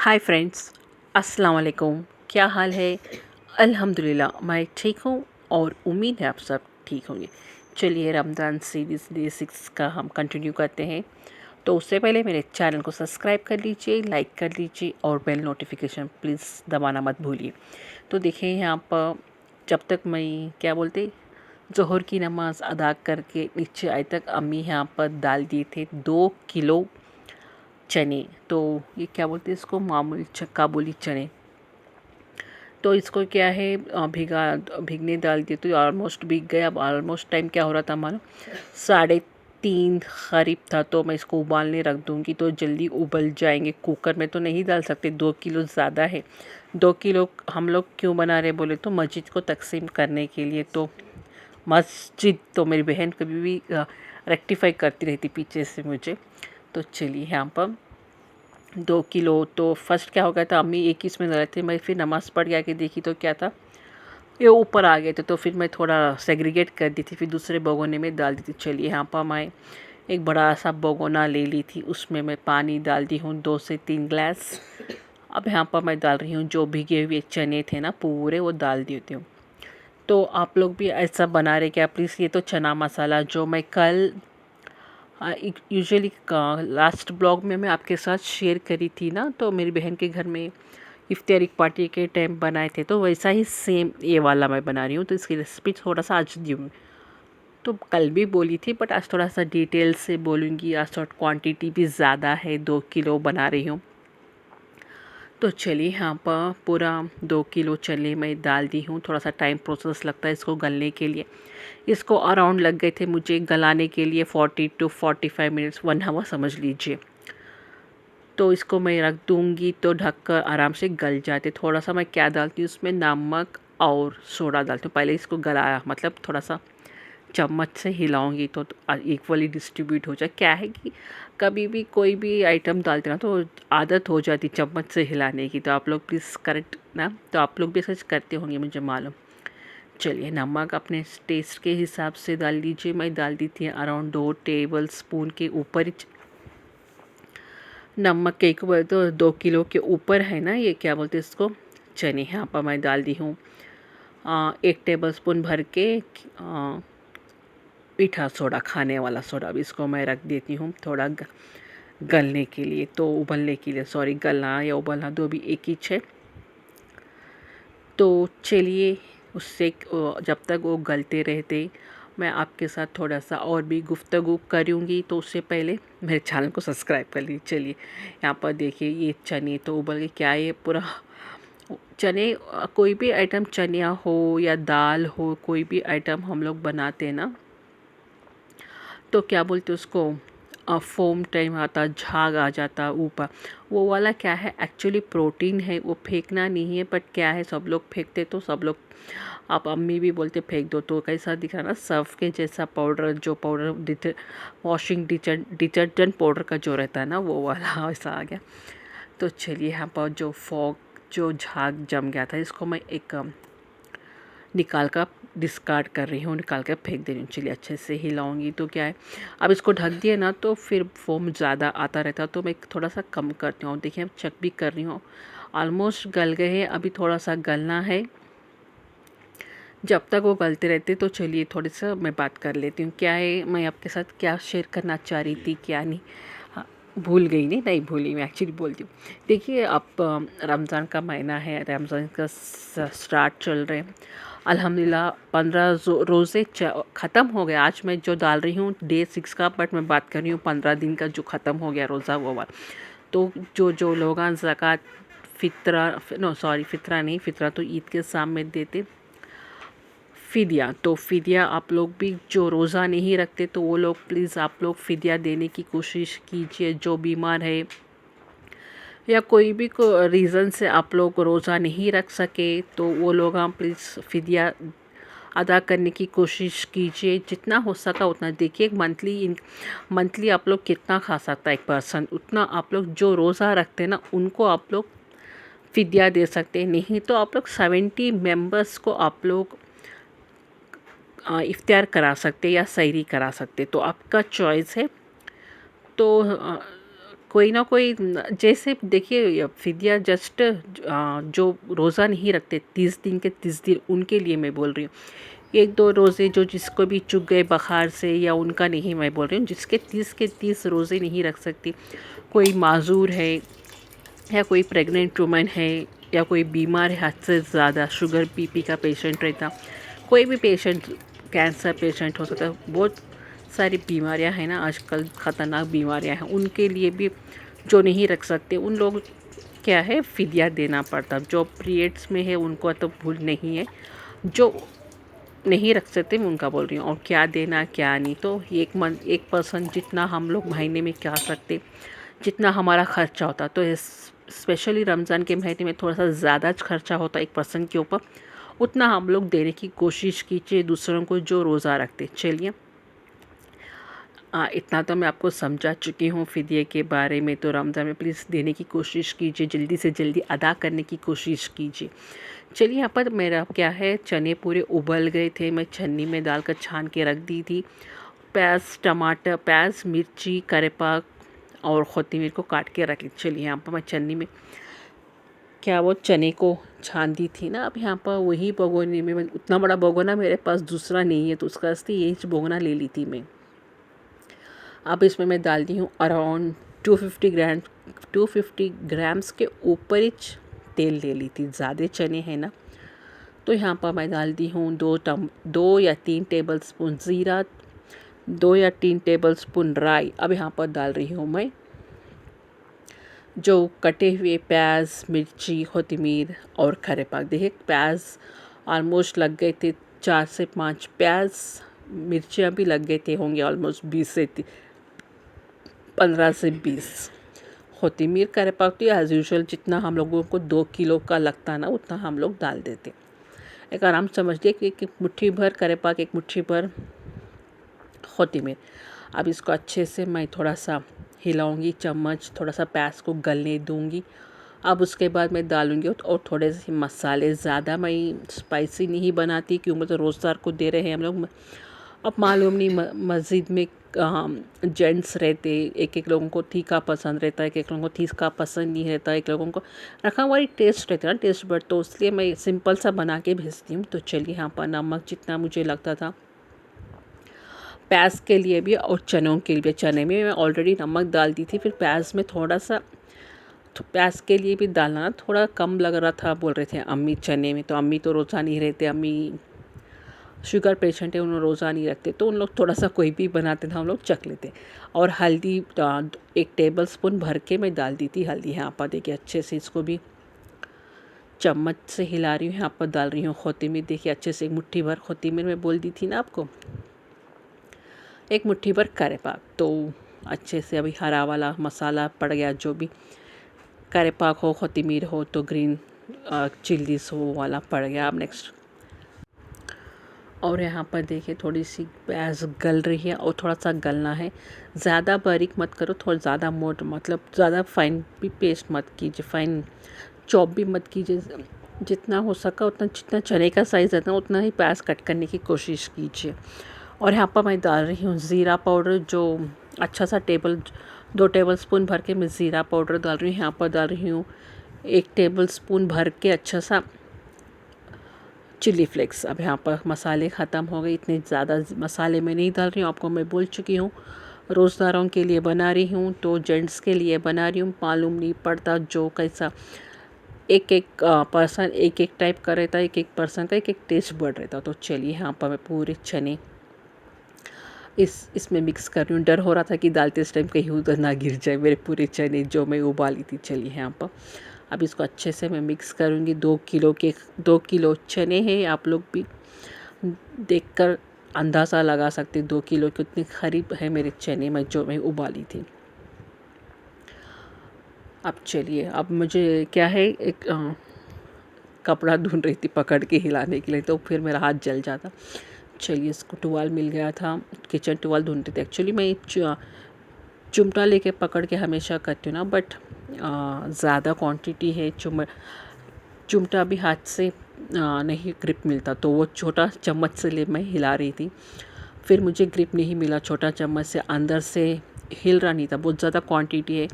Hi friends, अस्सलाम वालेकुम। क्या हाल है? अल्हम्दुलिल्लाह मैं ठीक हूँ और उम्मीद है आप सब ठीक होंगे। चलिए रमज़ान सीरीज़ डे 6 का हम कंटिन्यू करते हैं। तो उससे पहले मेरे चैनल को सब्सक्राइब कर लीजिए, लाइक कर लीजिए और बेल नोटिफिकेशन प्लीज़ दबाना मत भूलिए। तो देखिए यहाँ पर जब तक मैं क्या बोलते ज़ोहर की नमाज़ अदा करके नीचे आए तक अम्मी यहाँ पर डाल दिए थे 2 किलो चने। तो ये क्या बोलते हैं इसको, मामूली काबुली चने। तो इसको क्या है भीगने डाल दिए तो ऑलमोस्ट भीग गए। अब ऑलमोस्ट टाइम क्या हो रहा था मानो 3:30 करीब था। तो मैं इसको उबालने रख दूँगी तो जल्दी उबल जाएंगे। कुकर में तो नहीं डाल सकते, 2 किलो ज़्यादा है। 2 किलो हम लोग क्यों बना रहे बोले तो मस्जिद को तकसीम करने के लिए। तो मस्जिद तो मेरी बहन कभी भी रेक्टिफाई करती रहती पीछे से मुझे। तो चलिए यहाँ पर 2 किलो तो फर्स्ट क्या हो गया था, अम्मी एक ही इसमें डाले थे। मैं फिर नमाज़ पढ़ के आके देखी तो क्या था, ये ऊपर आ गए थे। तो फिर मैं थोड़ा सेग्रीगेट कर दी थी, फिर दूसरे भगोने में डाल दी थी। चलिए यहाँ पर मैं एक बड़ा सा भगोना ले ली थी, उसमें मैं पानी डाल दी हूँ 2 से 3 ग्लास। अब यहाँ पर मैं डाल रही हूँ जो भीगे हुए चने थे ना पूरे, वो डाल देती हूँ। तो आप लोग भी ऐसा बना रहे क्या प्लीज़? ये तो चना मसाला जो मैं कल यूजुअली लास्ट ब्लॉग में मैं आपके साथ शेयर करी थी ना, तो मेरी बहन के घर में इफ्तारी पार्टी के टाइम बनाए थे, तो वैसा ही सेम ये वाला मैं बना रही हूँ। तो इसकी रेसिपी थोड़ा सा आज दी हूँ। तो कल भी बोली थी बट आज थोड़ा सा डिटेल से बोलूँगी। आज थोड़ा क्वांटिटी भी ज़्यादा है, 2 किलो बना रही हूँ। तो चलिए यहाँ पर पूरा 2 किलो चने मैं डाल दी हूँ। थोड़ा सा टाइम प्रोसेस लगता है इसको गलने के लिए। इसको अराउंड लग गए थे मुझे गलाने के लिए 40 to 45 मिनट्स, 1 आवर समझ लीजिए। तो इसको मैं रख दूँगी तो ढककर आराम से गल जाते। थोड़ा सा मैं क्या डालती हूँ उसमें, नमक और सोडा डालती हूँ। पहले इसको गलाया मतलब थोड़ा सा चम्मच से हिलाऊंगी तो इक्वली डिस्ट्रीब्यूट हो जाए। क्या है कि कभी भी कोई भी आइटम डालते ना तो आदत हो जाती चम्मच से हिलाने की। तो आप लोग प्लीज़ करेक्ट ना, तो आप लोग भी ऐसा करते होंगे मुझे मालूम। चलिए नमक अपने टेस्ट के हिसाब से डाल लीजिए। मैं डाल दी थी अराउंड 2 टेबल स्पून के ऊपर ही नमक के ऊपर। तो 2 किलो के ऊपर है ना, ये क्या बोलते हैं इसको, चने। यहाँ पर मैं डाल दी हूँ 1 टेबल स्पून भर के मीठा सोडा, खाने वाला सोडा। भी इसको मैं रख देती हूँ थोड़ा गलने के लिए, तो उबलने के लिए, सॉरी गलना या उबलना दो भी एक ही है। तो चलिए उससे जब तक वो गलते रहते मैं आपके साथ थोड़ा सा और भी गुफ्तगू करूँगी। तो उससे पहले मेरे चैनल को सब्सक्राइब कर लीजिए। चलिए यहाँ पर देखिए ये चने तो उबल के क्या है पूरा। चने कोई भी आइटम, चनिया हो या दाल हो, कोई भी आइटम हम लोग बनाते हैं ना तो क्या बोलते उसको, फोम टाइम आता, झाग आ जाता ऊपर, वो वाला क्या है एक्चुअली प्रोटीन है। वो फेंकना नहीं है बट क्या है सब लोग फेंकते, तो सब लोग, आप अम्मी भी बोलते फेंक दो। तो कैसा दिख रहा ना, सर्फ के जैसा पाउडर, जो पाउडर वॉशिंग डिटर्जेंट पाउडर का जो रहता है ना, वो वाला वैसा आ गया। तो चलिए यहाँ पर जो झाग जम गया था इसको मैं एक निकाल कर डिस्कार्ड कर रही हूँ, निकाल कर फेंक दे रही हूँ। चलिए अच्छे से हिलाऊंगी तो क्या है, अब इसको ढक दिए ना तो फिर फोम ज़्यादा आता रहता, तो मैं थोड़ा सा कम करती हूँ। देखिए अब चेक भी कर रही हूँ, ऑलमोस्ट गल गए हैं, अभी थोड़ा सा गलना है। जब तक वो गलते रहते तो चलिए थोड़ी सा मैं बात कर लेती हूँ। क्या है, मैं आपके साथ क्या शेयर करना चाह रही थी क्या नहीं, हाँ, भूल गई। नहीं भूली, मैं एक्चुअली बोलती हूँ। देखिए अब रमज़ान का महीना है, रमज़ान का स्टार्ट चल रहे हैं। अल्हम्दुलिल्लाह 15 रोज़े ख़त्म हो गए। आज मैं जो डाल रही हूँ डे 6 का, बट मैं बात कर रही हूँ 15 दिन का जो ख़त्म हो गया रोज़ा वो वाला। तो जो लोग ज़कात फ़ितरा नहीं, फ़ितरा तो ईद के सामने देते, फ़िदिया। तो फ़िदिया आप लोग भी जो रोज़ा नहीं रखते तो वो लोग प्लीज़ आप लोग फ़िदिया देने की कोशिश कीजिए। जो बीमार है या कोई भी रीज़न से आप लोग रोज़ा नहीं रख सके तो वो लोग आप प्लीज़ फ़िदिया अदा करने की कोशिश कीजिए। जितना हो सका उतना देखिए। मंथली आप लोग कितना खा सकता है एक पर्सन, उतना आप लोग जो रोज़ा रखते हैं ना उनको आप लोग फ़िदिया दे सकते हैं। नहीं तो आप लोग 70 मेंबर्स को आप लोग इफ्तार करा सकते या सहरी करा सकते, तो आपका चॉइस है। तो कोई ना कोई जैसे देखिए फिदिया जस्ट जो रोज़ा नहीं रखते 30 दिन के 30 दिन उनके लिए मैं बोल रही हूँ। एक दो रोज़े जो जिसको भी चुक गए बुखार से या उनका नहीं मैं बोल रही हूँ, जिसके 30 के 30 रोज़े नहीं रख सकती, कोई माजूर है या कोई प्रेग्नेंट वुमन है या कोई बीमार है हद से ज़्यादा, शुगर बीपी का पेशेंट रहता, कोई भी पेशेंट, कैंसर पेशेंट हो सकता है, बहुत सारी बीमारियां हैं ना आजकल, ख़तरनाक बीमारियां हैं, उनके लिए भी जो नहीं रख सकते उन लोग क्या है फिदिया देना पड़ता। जो पीरियड्स में है उनको तो भूल नहीं है, जो नहीं रख सकते मैं उनका बोल रही हूँ। और क्या देना क्या नहीं, तो एक पर्सन जितना हम लोग महीने में क्या सकते, जितना हमारा खर्चा होता, तो स्पेशली रमज़ान के महीने में थोड़ा सा ज़्यादा खर्चा होता एक पर्सन के ऊपर, उतना हम लोग देने की कोशिश कीजिए दूसरों को जो रोज़ा रखते। चलिए इतना तो मैं आपको समझा चुकी हूँ फिदिये के बारे में। तो रमज़ान में प्लीज़ देने की कोशिश कीजिए, जल्दी से जल्दी अदा करने की कोशिश कीजिए। चलिए यहाँ पर मेरा क्या है, चने पूरे उबल गए थे, मैं छन्नी में डालकर छान के रख दी थी। प्याज मिर्ची करेपाक और कोथिमीर को काट के रखी। चलिए यहाँ पर मैं छन्नी में क्या वो चने को छान दी थी ना, अब यहाँ पर वही भगोने में, उतना बड़ा भगोना मेरे पास दूसरा नहीं है तो उसका यही भगोना ले ली थी मैं। अब इसमें मैं डाल दी हूँ अराउंड 250 ग्राम्स के ऊपर ही तेल ले ली थी, ज़्यादा चने हैं ना। तो यहाँ पर मैं डाल दी हूँ 2 या 3 टेबल स्पून ज़ीरा, 2 या 3 टेबल स्पून राई। अब यहाँ पर डाल रही हूँ मैं जो कटे हुए प्याज मिर्ची कोथिमीर और करेपाक। देखिए प्याज ऑलमोस्ट लग गए थे, 4 से 5 प्याज, मिर्चियाँ भी लग गए थे होंगे ऑलमोस्ट 15 से 20। कोथिमीर करेपाक तो एज़ यूजुअल जितना हम लोगों को 2 किलो का लगता है ना उतना हम लोग डाल देते। एक आराम समझिए कि एक मुट्ठी भर करेपाक, एक मुट्ठी भर कोथिमीर। अब इसको अच्छे से मैं थोड़ा सा हिलाऊंगी चम्मच, थोड़ा सा प्याज को गलने दूंगी। अब उसके बाद मैं डालूंगी और थोड़े से मसाले, ज़्यादा मैं स्पाइसी नहीं बनाती क्योंकि तो रोज़दार को दे रहे हैं हम लोग। अब मालूम नहीं मस्जिद में जेंट्स रहते, एक लोगों को तीखा पसंद रहता है, एक लोगों को तीखा पसंद नहीं रहता, एक लोगों को रखा हुआ टेस्ट रहता है ना, टेस्ट बट, तो इसलिए मैं सिंपल सा बना के भेजती हूँ। तो चलिए यहाँ पर नमक जितना मुझे लगता था प्याज के लिए भी और चनों के लिए, चने में मैं ऑलरेडी नमक डाल दी थी, फिर प्याज में थोड़ा सा, तो प्याज के लिए भी डालना थोड़ा कम लग रहा था बोल रहे थे अम्मी चने में। तो अम्मी तो रोज़ा नहीं रहते, अम्मी शुगर पेशेंट है, उन्होंने रोज़ा नहीं रखते, तो उन लोग थोड़ा सा कोई भी बनाते थे हम लोग चख लेते। और हल्दी 1 टेबल स्पून भर के मैं डाल दी थी हल्दी। यहाँ पर देखिए अच्छे से इसको भी चम्मच से हिला रही हूँ। यहाँ पर डाल रही हूँ कोथिमीर, देखिए अच्छे से 1 मुट्ठी भर कोथिमीर मैं बोल दी थी ना आपको, 1 मुट्ठी भर करेपाक। तो अच्छे से अभी हरा वाला मसाला पड़ गया, जो भी करेपाक हो कोथिमीर हो तो ग्रीन चिल्लीस हो वाला पड़ गया। अब नेक्स्ट, और यहाँ पर देखिए थोड़ी सी प्याज गल रही है और थोड़ा सा गलना है, ज़्यादा बारीक मत करो, थोड़ा ज़्यादा मोट, मतलब ज़्यादा फाइन भी पेस्ट मत कीजिए, फाइन चॉप भी मत कीजिए, जितना हो सका उतना, जितना चने का साइज़ रहता है उतना ही प्याज कट करने की कोशिश कीजिए। और यहाँ पर मैं डाल रही हूँ ज़ीरा पाउडर, जो अच्छा सा 2 टेबल स्पून भर के मैं ज़ीरा पाउडर डाल रही हूँ। यहाँ पर डाल रही हूँ 1 टेबल स्पून भर के अच्छा सा चिली फ्लेक्स। अब यहाँ पर मसाले ख़त्म हो गए, इतने ज़्यादा मसाले मैं नहीं डाल रही हूँ, आपको मैं बोल चुकी हूँ रोज़दारों के लिए बना रही हूँ, तो जेंट्स के लिए बना रही हूँ, मालूम नहीं पड़ता जो कैसा, एक पर्सन एक टाइप का रहता है, एक पर्सन का एक टेस्ट बढ़ रहता। तो चलिए यहाँ पर मैं पूरे चने इसमें मिक्स कर रही हूँ। डर हो रहा था कि डालते इस टाइम कहीं उधर ना गिर जाए मेरे पूरे चने जो मैं उबाली थी। चलिए यहाँ पर अब इसको अच्छे से मैं मिक्स करूँगी। 2 किलो चने हैं, आप लोग भी देखकर अंदाज़ा लगा सकते 2 किलो कितने करीब है मेरे चने में जो मैं उबाली थी। अब चलिए, अब मुझे क्या है, एक कपड़ा ढूंढ रही थी पकड़ के हिलाने के लिए, तो फिर मेरा हाथ जल जाता। चलिए इसको टुवाल मिल गया था, किचन टुवाल ढूंढ रही थी। एक्चुअली मैं चिमटा लेके पकड़ के हमेशा करती हूँ ना, बट ज़्यादा क्वांटिटी है, चिमटा भी हाथ से नहीं ग्रिप मिलता, तो वो छोटा चम्मच से ले मैं हिला रही थी, फिर मुझे ग्रिप नहीं मिला छोटा चम्मच से, अंदर से हिल रहा नहीं था, बहुत ज़्यादा क्वांटिटी है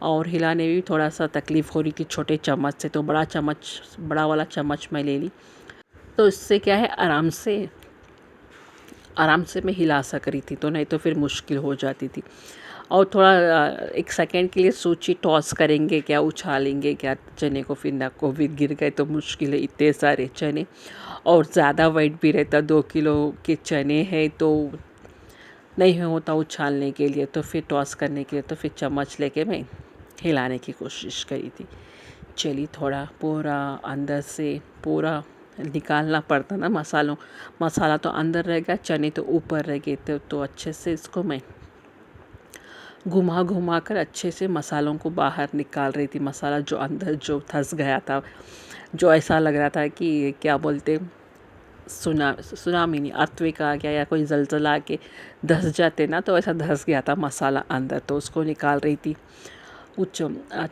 और हिलाने में भी थोड़ा सा तकलीफ़ हो रही थी छोटे चम्मच से, तो बड़ा वाला चम्मच मैं ले ली। तो इससे क्या है, आराम से मैं हिला सक रही थी, तो नहीं तो फिर मुश्किल हो जाती थी। और थोड़ा एक सेकंड के लिए सोची टॉस करेंगे क्या, उछालेंगे क्या चने को, फिर ना को भी गिर गए तो मुश्किल है, इतने सारे चने और ज़्यादा वेट भी रहता, 2 किलो के चने हैं तो नहीं होता उछालने के लिए, तो फिर टॉस करने के लिए तो फिर चम्मच लेके मैं हिलाने की कोशिश करी थी। चलिए थोड़ा पूरा अंदर से पूरा निकालना पड़ता ना मसाला तो अंदर रह गया, चने तो ऊपर रह गए थे, तो अच्छे से इसको मैं घुमा कर अच्छे से मसालों को बाहर निकाल रही थी। मसाला जो अंदर जो धंस गया था, जो ऐसा लग रहा था कि क्या बोलते, सुनामी नहीं, अर्थक्वेक आ गया या कोई ज़लज़ला के धंस जाते ना, तो ऐसा धंस गया था मसाला अंदर, तो उसको निकाल रही थी उस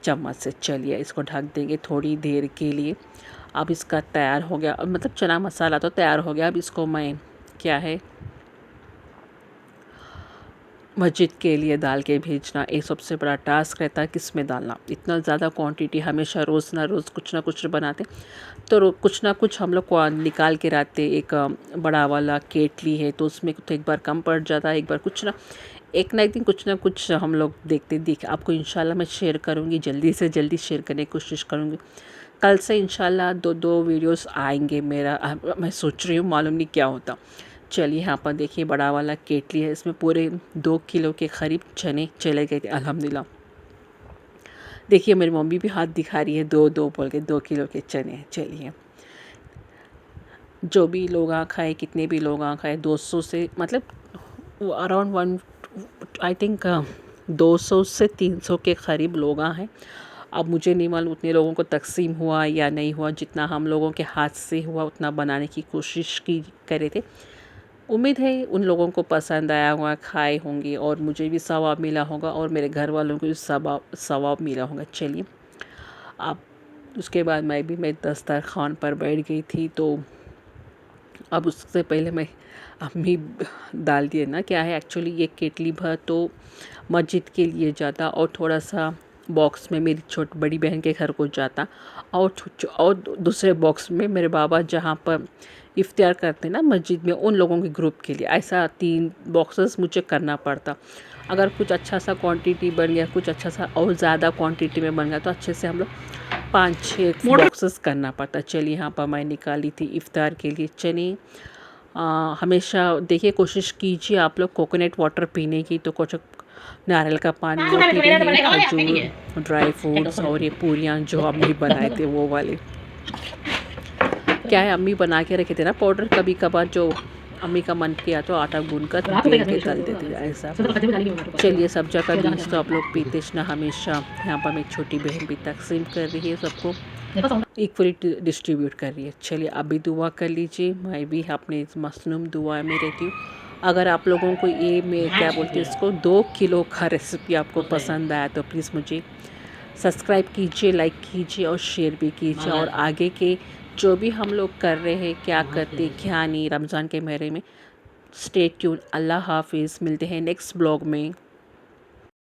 चम्मच से। चलिए इसको ढक देंगे थोड़ी देर के लिए। अब इसका तैयार हो गया, मतलब चना मसाला तो तैयार हो गया। अब इसको मैं क्या है मस्जिद के लिए डाल के भेजना, एक सबसे बड़ा टास्क रहता है किस में डालना। इतना ज़्यादा क्वांटिटी हमेशा रोज़ ना रोज़ कुछ ना कुछ बनाते, तो कुछ ना कुछ हम लोग को निकाल के रखते। एक बड़ा वाला केटली है तो उसमें तो एक बार कम पड़ जाता है, एक बार कुछ ना एक दिन कुछ ना कुछ हम लोग देखते आपको इंशाल्लाह मैं शेयर करूँगी, जल्दी से जल्दी शेयर करने की कोशिश करूँगी। कल से इंशाल्लाह दो वीडियोस आएंगे मेरा, मैं सोच रही हूँ, मालूम नहीं क्या होता। चलिए यहाँ पर देखिए बड़ा वाला केटली है, इसमें पूरे 2 किलो के करीब चने चले गए थे अल्हम्दुलिल्लाह। देखिए मेरी मम्मी भी हाथ दिखा रही है, दो बोल के 2 किलो के चने। चलिए जो भी लोग खाए, कितने भी लोग खाए, 200 से मतलब अराउंड 1 आई थिंक 200 से 300 के करीब लोग हैं। अब मुझे नहीं मालूम उतने लोगों को तकसीम हुआ या नहीं हुआ, जितना हम लोगों के हाथ से हुआ उतना बनाने की कोशिश की करे थे। उम्मीद है उन लोगों को पसंद आया होगा, खाए होंगे और मुझे भी सवाब मिला होगा और मेरे घर वालों को भी सवाब मिला होगा। चलिए अब उसके बाद मैं दस्तरखान पर बैठ गई थी, तो अब उससे पहले मैं अम्मी डाल दिए ना, क्या है एक्चुअली ये केटली भर तो मस्जिद के लिए जाता और थोड़ा सा बॉक्स में मेरी बड़ी बहन के घर को जाता और दूसरे बॉक्स में मेरे बाबा जहाँ पर इफ्तियार करते ना मस्जिद में, उन लोगों के ग्रुप के लिए। ऐसा 3 बॉक्सेस मुझे करना पड़ता। अगर कुछ अच्छा सा क्वांटिटी बन गया, कुछ अच्छा सा और ज़्यादा क्वांटिटी में बन गया, तो अच्छे से हम लोग 5-6 बॉक्सेस करना पड़ता। चलिए यहाँ पर मैं निकाली थी इफ्तार के लिए चने। हमेशा देखिए कोशिश कीजिए आप लोग कोकोनट वाटर पीने की, तो कुछ नारियल का पानी वो पी रहे हैं, खजूर, ड्राई फ्रूट्स और ये पूरियाँ जो अम्मी बनाए थे वो वाले। क्या है अम्मी बना के रखे थे ना पाउडर, कभी कभार जो अम्मी का मन किया तो आटा गूंद कर तेल के तल देते ऐसा। चलिए सब्जा का बीज तो आप लोग पीते ना हमेशा। यहाँ पर मेरी छोटी बहन भी तकसीम कर रही है, सबको इक्वली डिस्ट्रीब्यूट कर रही है। चलिए अभी दुआ कर लीजिए, मैं भी अपने मसनूम दुआ में रहती हूँ। अगर आप लोगों को ये मैं क्या बोलती हूँ इसको 2 किलो का रेसिपी आपको पसंद आया तो प्लीज़ मुझे सब्सक्राइब कीजिए, लाइक कीजिए और शेयर भी कीजिए। और आगे के जो भी हम लोग कर रहे हैं, क्या करते क्या नहीं, रमज़ान के महीने में स्टे ट्यून। अल्लाह हाफिज़, मिलते हैं नेक्स्ट ब्लॉग में।